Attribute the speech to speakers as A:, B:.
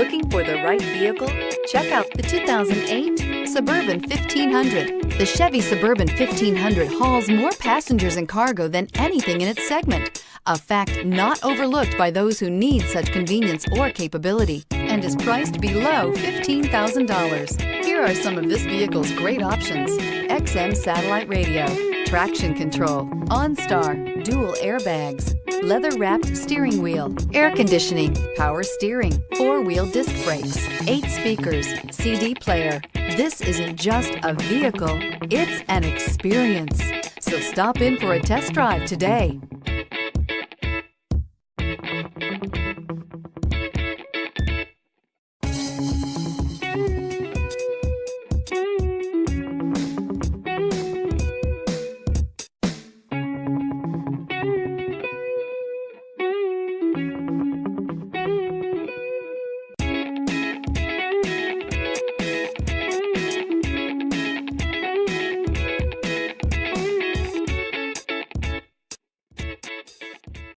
A: Looking for the right vehicle? Check out the 2008 Suburban 1500. The Chevy Suburban 1500 hauls more passengers and cargo than anything in its segment, a fact not overlooked by those who need such convenience or capability, and is priced below $15,000. Here are some of this vehicle's great options: XM satellite radio, traction control, OnStar, dual airbags, leather-wrapped steering wheel, air conditioning, power steering, 4-wheel disc brakes, 8 speakers, CD player. This isn't just a vehicle, it's an experience. So stop in for a test drive today.